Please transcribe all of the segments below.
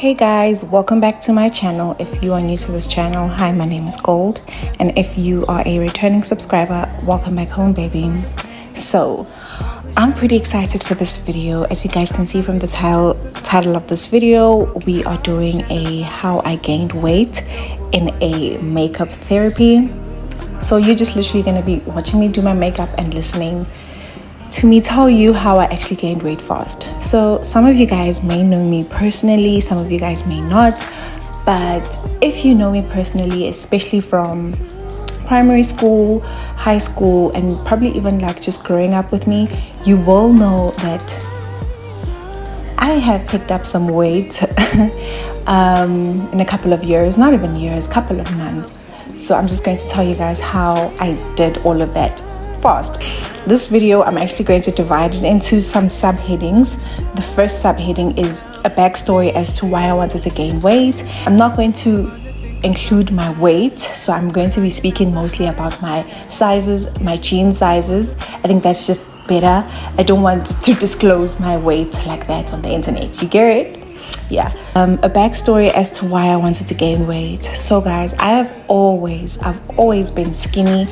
Hey guys, welcome back to my channel. If you are new to this channel, hi, my name is Gold, and if you are a returning subscriber, welcome back home, baby. So I'm pretty excited for this video. As you guys can see from the title of this video, we are doing a how I gained weight in a makeup therapy. So you're just literally going to be watching me do my makeup and listening to me tell you how I actually gained weight fast. So some of you guys may know me personally, some of you guys may not, but if you know me personally, especially from primary school, high school, and probably even like just growing up with me, you will know that I have picked up some weight in a couple of years, not even years, couple of months. So I'm just going to tell you guys how I did all of that fast. This video, I'm actually going to divide it into some subheadings. The first subheading is a backstory as to why I wanted to gain weight. I'm not going to include my weight, so I'm going to be speaking mostly about my sizes, my jean sizes. I think that's just better. I don't want to disclose my weight like that on the internet. You get it? Yeah. A backstory as to why I wanted to gain weight. So guys, I've always been skinny.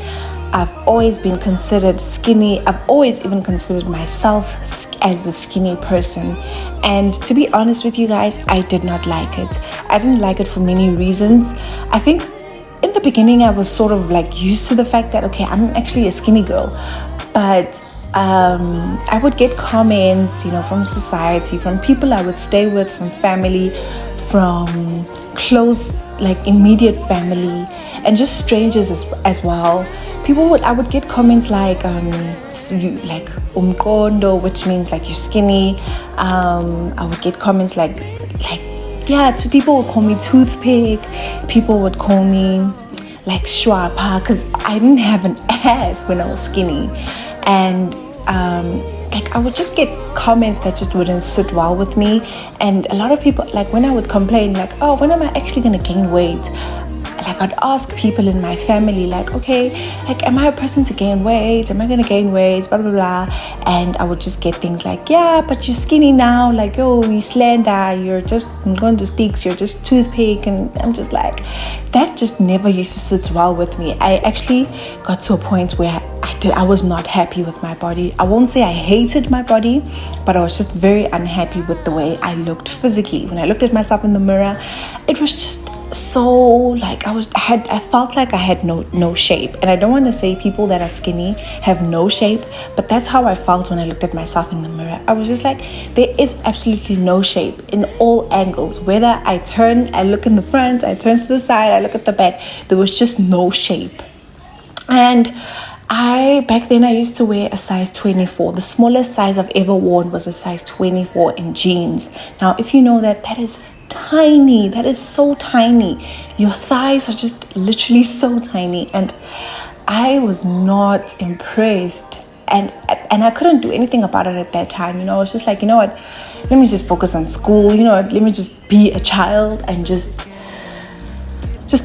I've always been considered skinny. I've always even considered myself as a skinny person. And to be honest with you guys, I did not like it. I didn't like it for many reasons. I think in the beginning, I was sort of like used to the fact that, okay, I'm actually a skinny girl. But I would get comments, from society, from people I would stay with, from family, from close, like immediate family, and just strangers as well. I would get comments like you like umqondo, which means like you're skinny. I would get comments like people would call me toothpick. People would call me like shwapa because I didn't have an ass when I was skinny, and I would just get comments that just wouldn't sit well with me. And a lot of people, like when I would complain like, oh, when am I actually gonna gain weight? Like I'd ask people in my family like, okay, like am I a person to gain weight? Am I gonna gain weight? Blah blah blah. And I would just get things like, yeah, but you're skinny now, like, oh, you're slender, you're just going to sticks, you're just toothpick. And I'm just like, that just never used to sit well with me. I actually got to a point where I was not happy with my body. I won't say I hated my body, but I was just very unhappy with the way I looked physically. When I looked at myself in the mirror, it was just so like I felt like I had no shape. And I don't want to say people that are skinny have no shape, but that's how I felt when I looked at myself in the mirror. I was just like, there is absolutely no shape in all angles. Whether I turn, I look in the front, I turn to the side, I look at the back, there was just no shape. And back then I used to wear a size 24. The smallest size I've ever worn was a size 24 in jeans. Now, if you know that is tiny, that is so tiny. Your thighs are just literally so tiny, and I was not impressed, and I couldn't do anything about it at that time. I was just like, you know what, let me just focus on school. Let me just be a child and just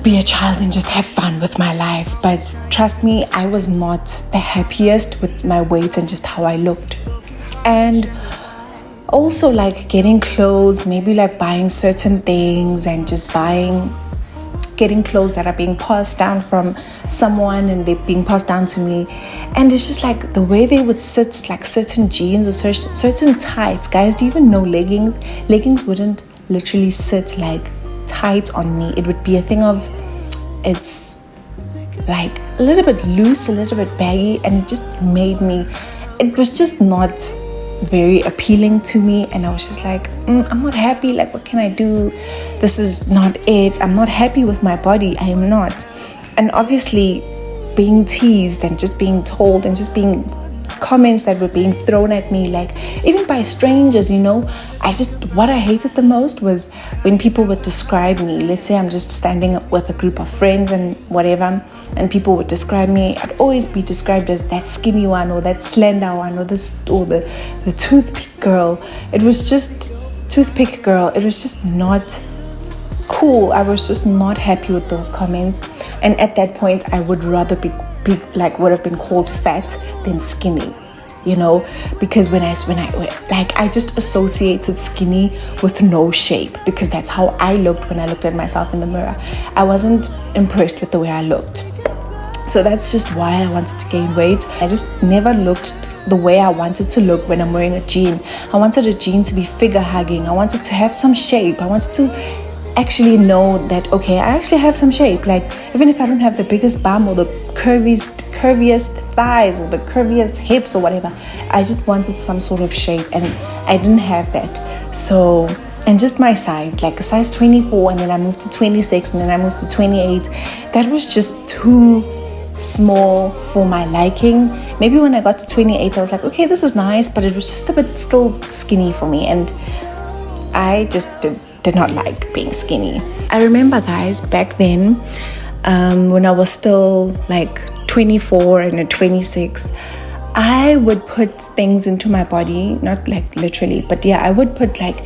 be a child and just have fun with my life. But trust me, I was not the happiest with my weight and just how I looked. And also like getting clothes, maybe like buying certain things and just getting clothes that are being passed down from someone and they're being passed down to me. And it's just like the way they would sit, like certain jeans or certain tights. Guys, do you even know leggings? Leggings wouldn't literally sit like tight on me. It would be a thing of, it's like a little bit loose, a little bit baggy, and it was just not very appealing to me. And I was just like, I'm not happy. Like, what can I do? This is not it. I'm not happy with my body. I am not. And obviously being teased and just being told and just being comments that were being thrown at me, like even by strangers, what I hated the most was when people would describe me. Let's say I'm just standing up with a group of friends and whatever, and people would describe me. I'd always be described as that skinny one or that slender one or the toothpick girl. It was just toothpick girl. It was just not cool. I was just not happy with those comments. And at that point, I would rather would have been called fat than skinny. because when I like, I just associated skinny with no shape, because that's how I looked when I looked at myself in the mirror. I wasn't impressed with the way I looked. So that's just why I wanted to gain weight. I just never looked the way I wanted to look when I'm wearing a jean. I wanted a jean to be figure hugging. I wanted to have some shape. I wanted to actually know that, okay, I actually have some shape. Like, even if I don't have the biggest bum or the curviest thighs or the curviest hips or whatever, I just wanted some sort of shape, and I didn't have that. So, and just my size, like a size 24, and then I moved to 26, and then I moved to 28. That was just too small for my liking. Maybe when I got to 28, I was like, okay, this is nice, but it was just a bit still skinny for me, and I just did not like being skinny. I remember, guys, back then, when I was still like 24 and 26, I would put things into my body, not like literally, but yeah, I would put like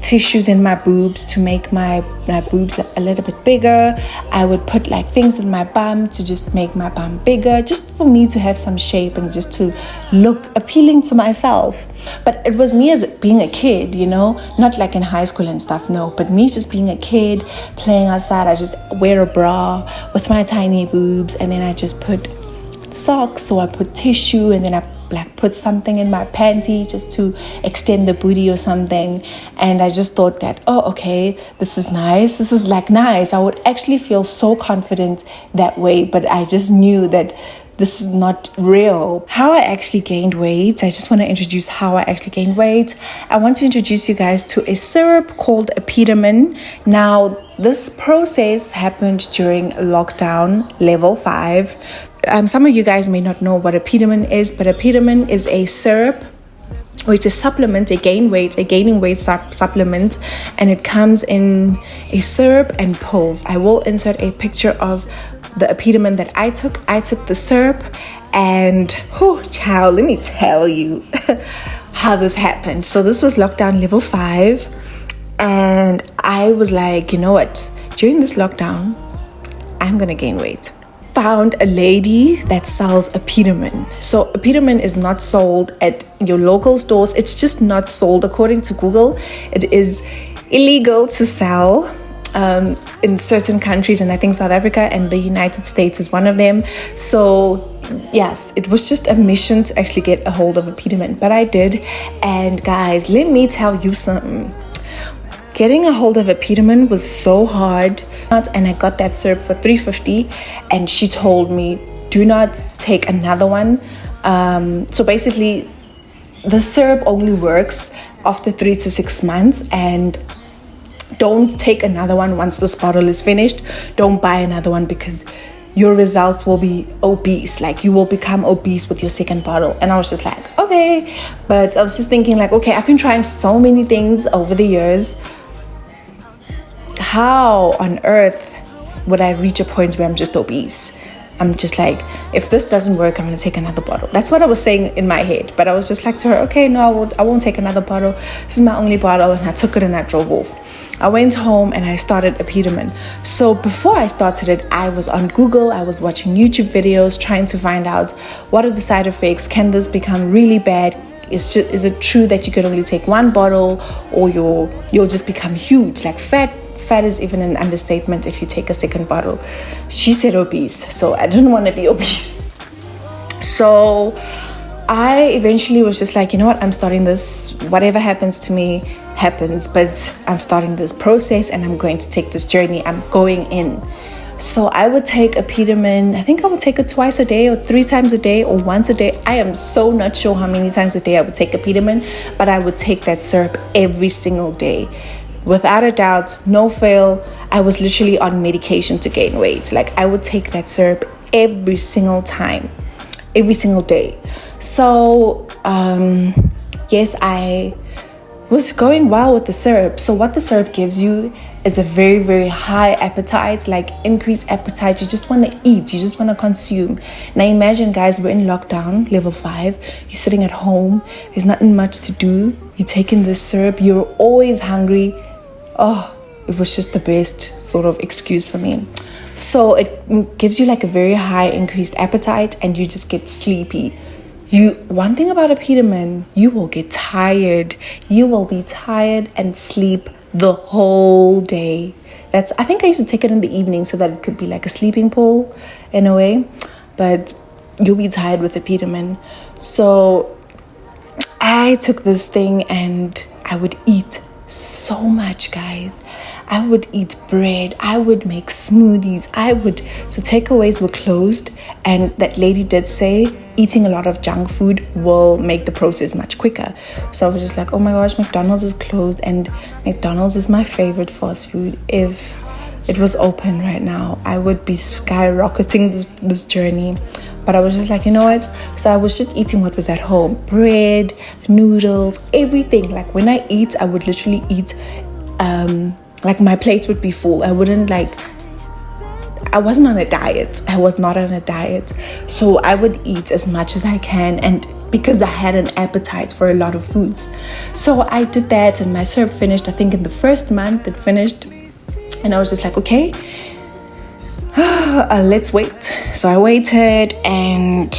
tissues in my boobs to make my boobs a little bit bigger. I would put like things in my bum to just make my bum bigger, just for me to have some shape and just to look appealing to myself. But it was me as being a kid, not like in high school and stuff, no, but me just being a kid playing outside. I just wear a bra with my tiny boobs, and then I just put socks, so I put tissue, and then I like put something in my panty just to extend the booty or something. And I just thought that, oh, okay, this is nice. This is like nice. I would actually feel so confident that way, but I just knew that this is not real. How I actually gained weight, I just want to introduce how I actually gained weight. I want to introduce you guys to a syrup called apetamin. Now, this process happened during lockdown level 5. Some of you guys may not know what apetamin is, but apetamin is a syrup, or it's a supplement, a gaining weight supplement, and it comes in a syrup and pills. I will insert a picture of the apetamin that I took. I took the syrup, and child, let me tell you how this happened. So this was lockdown level 5, and I was like, you know what? During this lockdown, I'm gonna gain weight. Found a lady that sells apetamin. So apetamin is not sold at your local stores. It's just not sold. According to Google, it is illegal to sell in certain countries, and I think South Africa and the United States is one of them. So yes, it was just a mission to actually get a hold of apetamin, but I did. And guys, let me tell you something. Getting a hold of apetamin was so hard, and I got that syrup for $3.50, and she told me, do not take another one. So basically, the syrup only works after 3 to 6 months, and don't take another one once this bottle is finished. Don't buy another one, because your results will be obese. Like, you will become obese with your second bottle. And I was just like, okay. But I was just thinking like, okay, I've been trying so many things over the years. How on earth would I reach a point where I'm just obese? I'm just like, if this doesn't work, I'm going to take another bottle. That's what I was saying in my head. But I was just like to her, okay, no, I won't take another bottle. This is my only bottle. And I took it and I drove off. I went home and I started apetamin. So before I started it, I was on Google. I was watching YouTube videos, trying to find out what are the side effects. Can this become really bad? Is it true that you can only take one bottle, or you'll just become huge, like fat? Fat is even an understatement if you take a second bottle. She said obese, so I didn't want to be obese. So I eventually was just like, you know what, I'm starting this. Whatever happens to me happens, but I'm starting this process and I'm going to take this journey. I'm going in. So I would take apetamin. I think I would take it twice a day, or 3 times a day, or once a day. I am so not sure how many times a day I would take apetamin, but I would take that syrup every single day. Without a doubt, no fail, I was literally on medication to gain weight. Like, I would take that syrup every single time, every single day. So, yes, I was going well with the syrup. So what the syrup gives you is a very, very high appetite, like increased appetite. You just want to eat. You just want to consume. Now imagine, guys, we're in lockdown, level 5. You're sitting at home. There's nothing much to do. You're taking this syrup. You're always hungry. Oh, it was just the best sort of excuse for me. So it gives you like a very high increased appetite, and you just get sleepy One thing about apetamin, you will get tired. You will be tired and sleep the whole day. I think I used to take it in the evening so that it could be like a sleeping pill in a way, but you'll be tired with apetamin. So I took this thing and I would eat so much, guys. I would eat bread. I would make smoothies. So takeaways were closed, and that lady did say eating a lot of junk food will make the process much quicker. So I was just like, oh my gosh, McDonald's is closed, and McDonald's is my favorite fast food. If it was open right now, I would be skyrocketing this journey. But I was just like, you know what? So I was just eating what was at home. Bread, noodles, everything. Like when I eat, I would literally eat, like my plate would be full. I wasn't on a diet. I was not on a diet. So I would eat as much as I can. And because I had an appetite for a lot of foods. So I did that, and my syrup finished, I think in the first month it finished. And I was just like, okay, let's wait. So I waited, and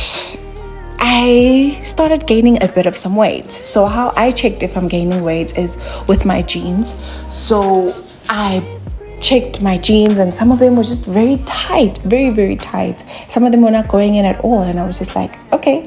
I started gaining a bit of some weight. So how I checked if I'm gaining weight is with my jeans. So I checked my jeans, and some of them were just very tight, very, very tight. Some of them were not going in at all. And I was just like, okay,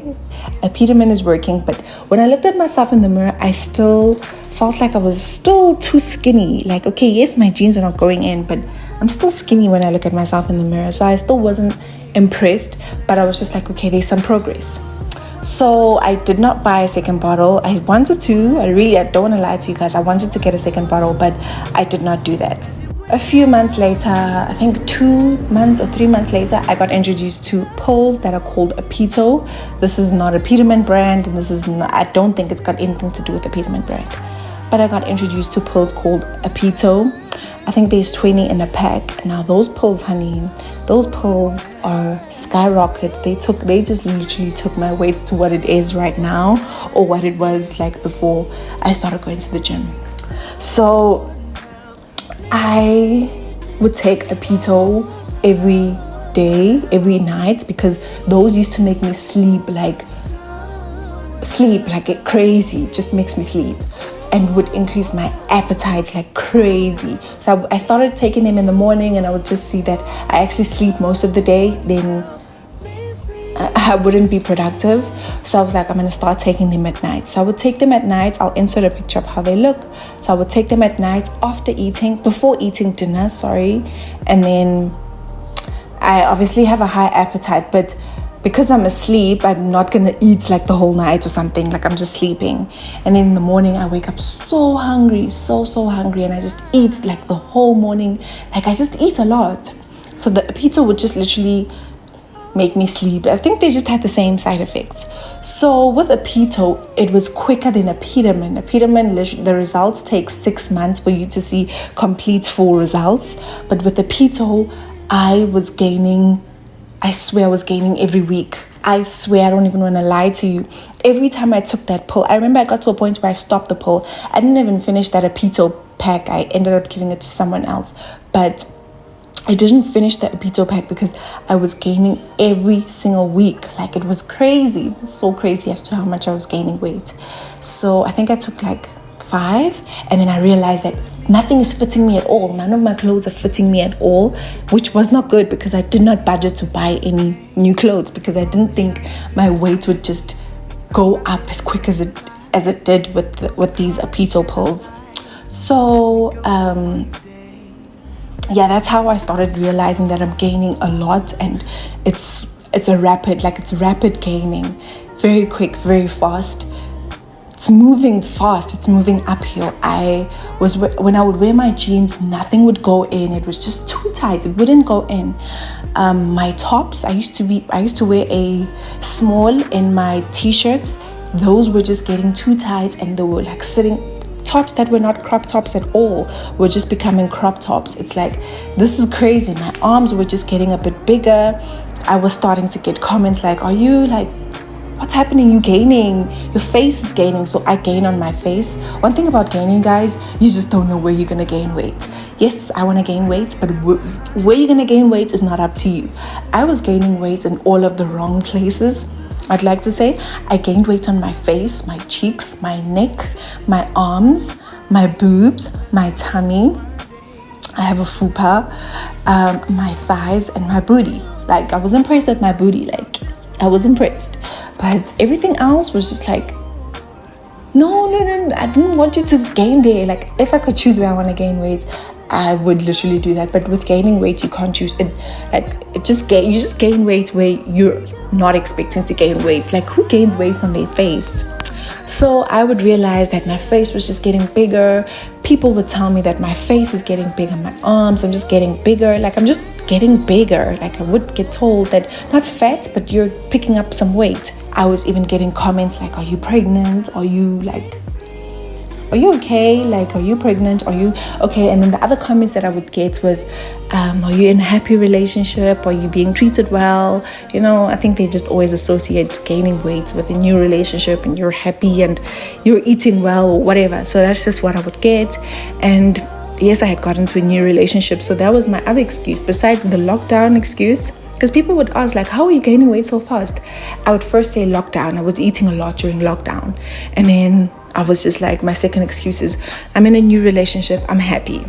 apetamin is working. But when I looked at myself in the mirror, I still felt like I was still too skinny. Like, okay, yes, my jeans are not going in, but I'm still skinny when I look at myself in the mirror. So I still wasn't impressed, but I was just like, okay, there's some progress. So I did not buy a second bottle. I wanted to. I don't want to lie to you guys. I wanted to get a second bottle, but I did not do that. A few months later, I think 2 months or 3 months later, I got introduced to pills that are called Apeto. This is not a apetamin brand, and I don't think it's got anything to do with the apetamin brand. But I got introduced to pills called Apeto. I think there's 20 in a pack. Now those pills, honey, those pills are skyrocket. They just literally took my weight to what it is right now, or what it was like before I started going to the gym. So I would take Apeto every day, every night, because those used to make me sleep like crazy. It just makes me sleep, and would increase my appetite like crazy. So I started taking them in the morning, and I would just see that I actually sleep most of the day. Then I wouldn't be productive. So I was like, I'm going to start taking them at night. So I would take them at night. I'll insert a picture of how they look. So I would take them at night before eating dinner, and then I obviously have a high appetite, but because I'm asleep, I'm not going to eat like the whole night or something. Like I'm just sleeping. And then in the morning, I wake up so hungry, so hungry. And I just eat like the whole morning. Like I just eat a lot. So the Apeto would just literally make me sleep. I think they just had the same side effects. So with Apeto, it was quicker than apetamin. Apetamin, the results take 6 months for you to see complete full results. But with Apeto, I swear I was gaining every week. I swear, I don't even want to lie to you. Every time I took that pill, I remember I got to a point where I stopped the pill. I didn't even finish that Apeto pack. I ended up giving it to someone else. But I didn't finish the Apeto pack because I was gaining every single week. Like it was crazy. It was so crazy as to how much I was gaining weight. So I think I took like 5, and then I realized that nothing is fitting me at all. None of my clothes are fitting me at all, which was not good because I did not budget to buy any new clothes because I didn't think my weight would just go up as quick as it did with these Apeto pills. So that's how I started realizing that I'm gaining a lot, and it's rapid gaining, very quick, very fast. It's moving fast. It's moving uphill. When I would wear my jeans, nothing would go in. It was just too tight. It wouldn't go in. My tops, I used to wear a small in my t-shirts. Those were just getting too tight, and they were like sitting. Tops that were not crop tops at all were just becoming crop tops. It's like, this is crazy. My arms were just getting a bit bigger. I was starting to get comments like, are you like, what's happening? You gaining? Your face is gaining. So I gain on my face. One thing about gaining, guys, you just don't know where you're going to gain weight. Yes, I want to gain weight, but where you're going to gain weight is not up to you. I was gaining weight in all of the wrong places. I'd like to say I gained weight on my face, my cheeks, my neck, my arms, my boobs, my tummy. I have a fupa, my thighs, and my booty. Like, I was impressed with my booty. Like, I was impressed. But everything else was just like, no, I didn't want you to gain there. Like, if I could choose where I want to gain weight, I would literally do that. But with gaining weight, you can't choose it. Like, you just gain weight where you're not expecting to gain weight. Like, who gains weight on their face? So I would realize that my face was just getting bigger. People would tell me that my face is getting bigger, my arms, I'm just getting bigger. Like, I'm just getting bigger. Like, I would get told that, not fat, but you're picking up some weight. I was even getting comments like, are you pregnant? Are you okay? Like, are you pregnant? Are you okay? And then the other comments that I would get was, are you in a happy relationship? Are you being treated well? You know, I think they just always associate gaining weight with a new relationship and you're happy and you're eating well or whatever. So that's just what I would get. And yes, I had gotten to a new relationship. So that was my other excuse besides the lockdown excuse. Because people would ask, like, how are you gaining weight so fast? I would first say lockdown. I was eating a lot during lockdown. And then I was just like, my second excuse is, I'm in a new relationship. I'm happy.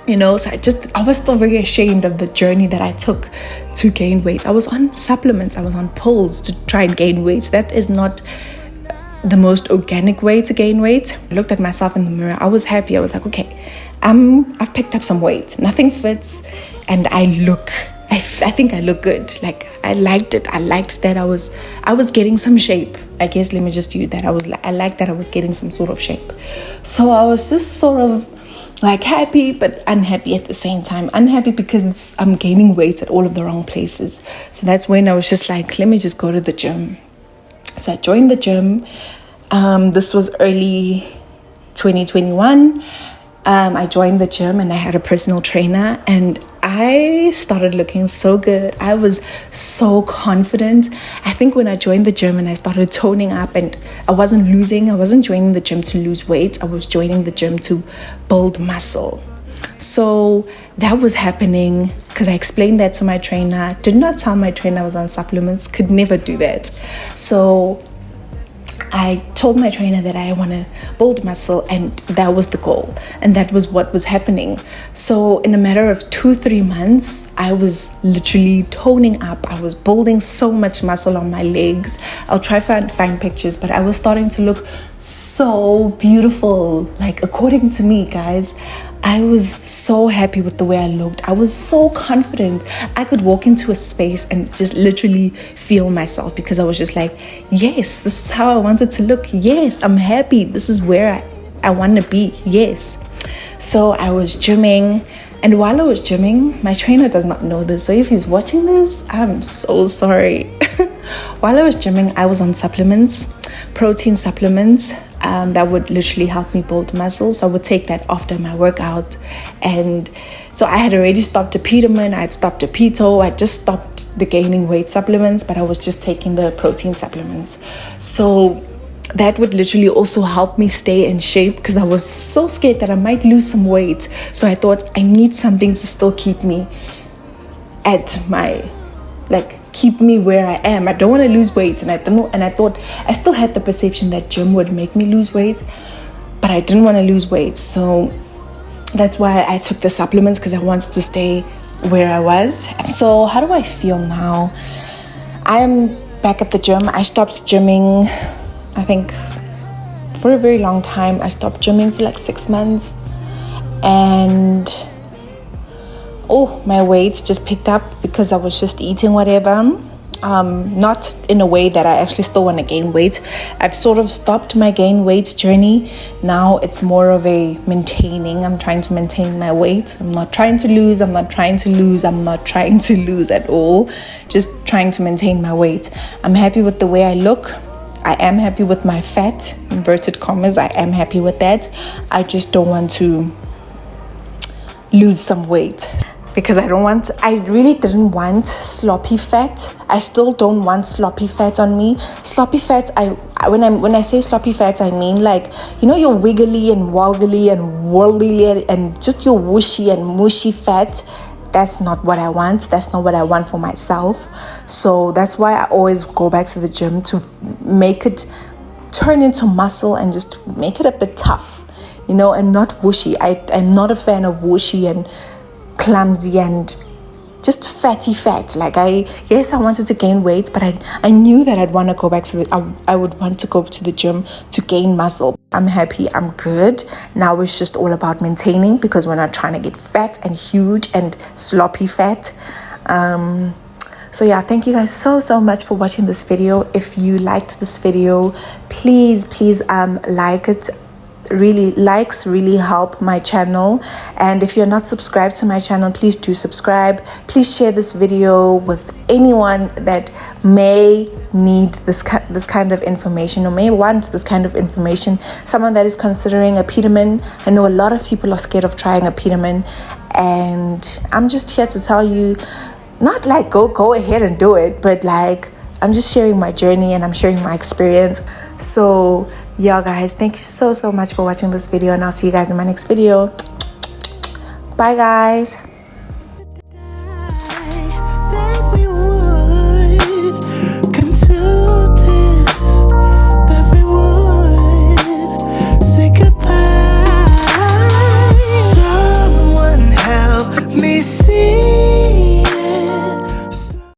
You know, so I was still very ashamed of the journey that I took to gain weight. I was on supplements. I was on pills to try and gain weight. That is not the most organic way to gain weight. I looked at myself in the mirror. I was happy. I was like, okay, I've picked up some weight. Nothing fits. And I think I look good. Like, I liked it. I liked that I was getting some shape. I guess let me just use that. I liked that I was getting some sort of shape. So I was just sort of like happy but unhappy at the same time. Unhappy because I'm gaining weight at all of the wrong places. So that's when I was just like, let me just go to the gym. So I joined the gym. This was early 2021. I joined the gym and I had a personal trainer and I started looking so good. I was so confident. I think when I joined the gym and I started toning up and I wasn't joining the gym to lose weight. I was joining the gym to build muscle. So that was happening because I explained that to my trainer. Did not tell my trainer I was on supplements. Could never do that. So I told my trainer that I want to build muscle and that was the goal and that was what was happening. So in a matter of 2-3 months, I was literally toning up. I was building so much muscle on my legs. I'll try to find pictures, but I was starting to look so beautiful. Like, according to me, guys, I was so happy with the way I looked. I was so confident. I could walk into a space and just literally feel myself because I was just like, yes, this is how I wanted to look. Yes, I'm happy. This is where I want to be. Yes. So I was gymming. And while I was gymming, my trainer does not know this. So if he's watching this, I'm so sorry. While I was gymming, I was on supplements, protein supplements. That would literally help me build muscle. So I would take that after my workout. And so I had already stopped apetamin, I had stopped keto, I just stopped the gaining weight supplements, but I was just taking the protein supplements. So that would literally also help me stay in shape because I was so scared that I might lose some weight. So I thought I need something to still keep me at my, keep me where I am. I don't want to lose weight, and I thought I still had the perception that gym would make me lose weight, but I didn't want to lose weight. So that's why I took the supplements because I wanted to stay where I was. So how do I feel now? I am back at the gym. I stopped gymming, I think, for a very long time. I stopped gymming for 6 months, and my weight just picked up because I was just eating whatever. Not in a way that I actually still want to gain weight. I've sort of stopped my gain weight journey. Now it's more of a maintaining. I'm trying to maintain my weight. I'm not trying to lose. I'm not trying to lose at all. Just trying to maintain my weight. I'm happy with the way I look. I am happy with my fat, inverted commas. I am happy with that. I just don't want to lose some weight. Because I really didn't want sloppy fat. I still don't want sloppy fat on me. Sloppy fat, when I say sloppy fat, I mean your wiggly and woggly and whirly and just your whooshy and mushy fat. that's not what I want. That's not what I want for myself. So that's why I always go back to the gym, to make it turn into muscle and just make it a bit tough, you know, and not whooshy. I'm not a fan of whooshy and clumsy and just fatty fat. Like, I wanted to gain weight, but I knew that I'd want to go back to I would want to go to the gym to gain muscle. I'm happy, I'm good. Now it's just all about maintaining, because we're not trying to get fat and huge and sloppy fat. So yeah, thank you guys so much for watching this video. If you liked this video, please like it. Really, likes really help my channel. And if you're not subscribed to my channel, please do subscribe. Please share this video with anyone that may need this kind of information, or may want this kind of information. Someone that is considering apetamin. I know a lot of people are scared of trying apetamin, and I'm just here to tell you, not like go ahead and do it, but like, I'm just sharing my journey and I'm sharing my experience. So yeah, guys, thank you so much for watching this video, and I'll see you guys in my next video. Bye, guys.